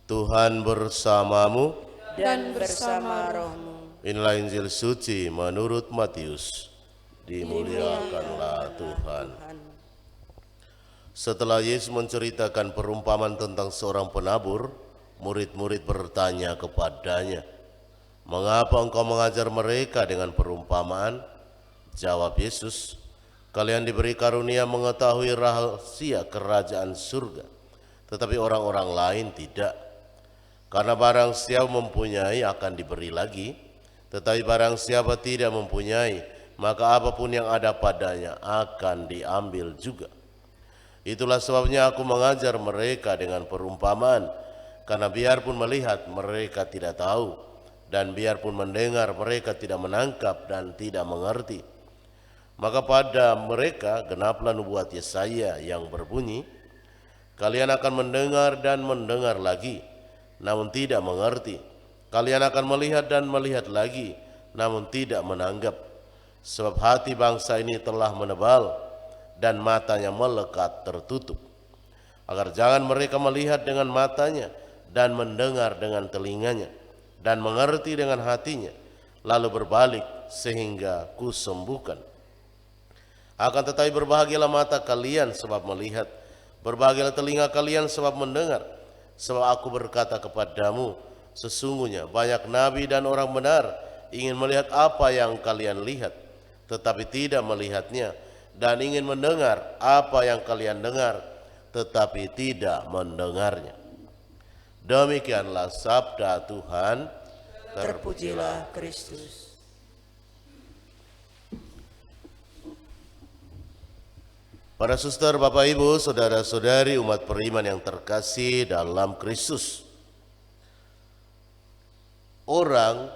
Tuhan bersamamu dan bersama rohmu. Inilah Injil suci menurut Matius. Dimuliakanlah Tuhan. Setelah Yesus menceritakan perumpamaan tentang seorang penabur, murid-murid bertanya kepadanya, "Mengapa engkau mengajar mereka dengan perumpamaan?" Jawab Yesus, "Kalian diberi karunia mengetahui rahasia kerajaan surga, tetapi orang-orang lain tidak. Karena barang siapa mempunyai akan diberi lagi, tetapi barang siapa tidak mempunyai, maka apapun yang ada padanya akan diambil juga. Itulah sebabnya aku mengajar mereka dengan perumpamaan, karena biarpun melihat mereka tidak tahu, dan biarpun mendengar mereka tidak menangkap dan tidak mengerti. Maka pada mereka genaplah nubuat Yesaya yang berbunyi, kalian akan mendengar dan mendengar lagi, namun tidak mengerti. Kalian akan melihat dan melihat lagi, namun tidak menanggap. Sebab hati bangsa ini telah menebal dan matanya melekat tertutup, agar jangan mereka melihat dengan matanya dan mendengar dengan telinganya dan mengerti dengan hatinya, lalu berbalik sehingga kusembuhkan. Akan tetapi berbahagialah mata kalian sebab melihat, berbahagialah telinga kalian sebab mendengar. Sebab aku berkata kepadamu, sesungguhnya banyak nabi dan orang benar ingin melihat apa yang kalian lihat, tetapi tidak melihatnya, dan ingin mendengar apa yang kalian dengar, tetapi tidak mendengarnya." Demikianlah sabda Tuhan. Terpujilah Kristus. Para suster, Bapak Ibu, saudara-saudari umat beriman yang terkasih dalam Kristus. Orang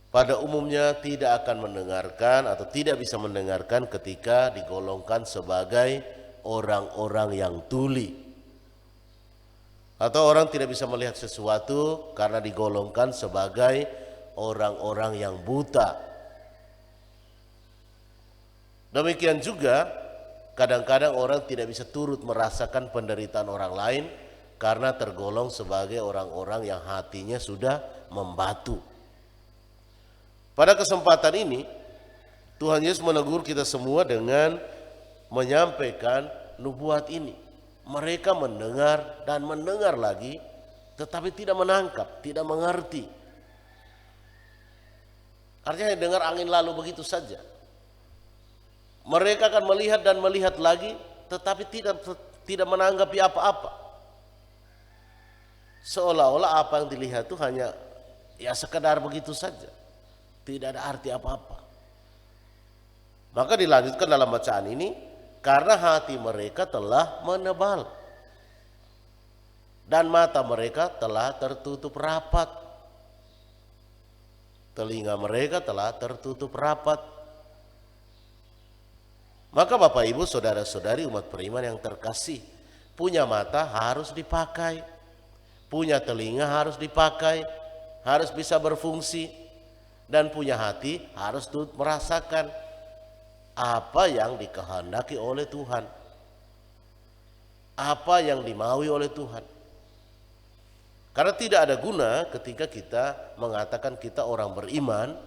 pada umumnya tidak akan mendengarkan atau tidak bisa mendengarkan ketika digolongkan sebagai orang-orang yang tuli. Atau orang tidak bisa melihat sesuatu karena digolongkan sebagai orang-orang yang buta. Demikian juga kadang-kadang orang tidak bisa turut merasakan penderitaan orang lain karena tergolong sebagai orang-orang yang hatinya sudah membatu. Pada kesempatan ini Tuhan Yesus menegur kita semua dengan menyampaikan nubuat ini. Mereka mendengar dan mendengar lagi, tetapi tidak menangkap, tidak mengerti. Artinya dengar angin lalu begitu saja. Mereka akan melihat dan melihat lagi, tetapi tidak menanggapi apa-apa. Seolah-olah apa yang dilihat itu hanya ya sekedar begitu saja, tidak ada arti apa-apa. Maka dilanjutkan dalam bacaan ini, karena hati mereka telah menebal dan mata mereka telah tertutup rapat, telinga mereka telah tertutup rapat. Maka Bapak Ibu, saudara-saudari umat beriman yang terkasih, punya mata harus dipakai, punya telinga harus dipakai, harus bisa berfungsi, dan punya hati harus turut merasakan apa yang dikehendaki oleh Tuhan, apa yang dimaui oleh Tuhan. Karena tidak ada guna ketika kita mengatakan kita orang beriman,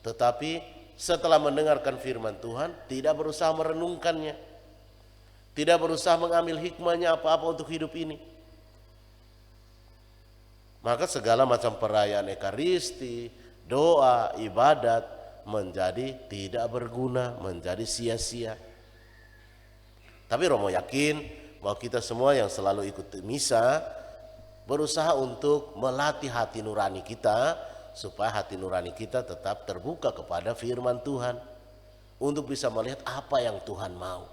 tetapi setelah mendengarkan firman Tuhan tidak berusaha merenungkannya, tidak berusaha mengambil hikmahnya apa-apa untuk hidup ini. Maka segala macam perayaan Ekaristi, doa, ibadat menjadi tidak berguna, menjadi sia-sia. Tapi Romo yakin bahwa kita semua yang selalu ikut misa berusaha untuk melatih hati nurani kita, supaya hati nurani kita tetap terbuka kepada firman Tuhan, untuk bisa melihat apa yang Tuhan mau.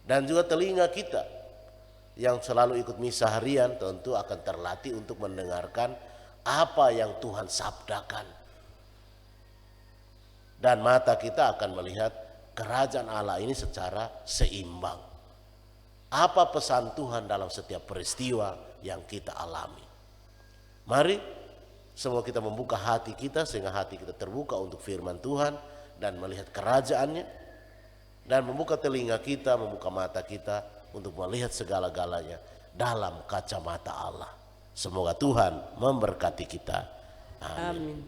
Dan juga telinga kita yang selalu ikut misa harian tentu akan terlatih untuk mendengarkan apa yang Tuhan sabdakan. Dan mata kita akan melihat kerajaan Allah ini secara seimbang. Apa pesan Tuhan dalam setiap peristiwa yang kita alami. Mari semua kita membuka hati kita sehingga hati kita terbuka untuk firman Tuhan dan melihat kerajaannya, dan membuka telinga kita, membuka mata kita untuk melihat segala-galanya dalam kacamata Allah. Semoga Tuhan memberkati kita. Amin. Amin.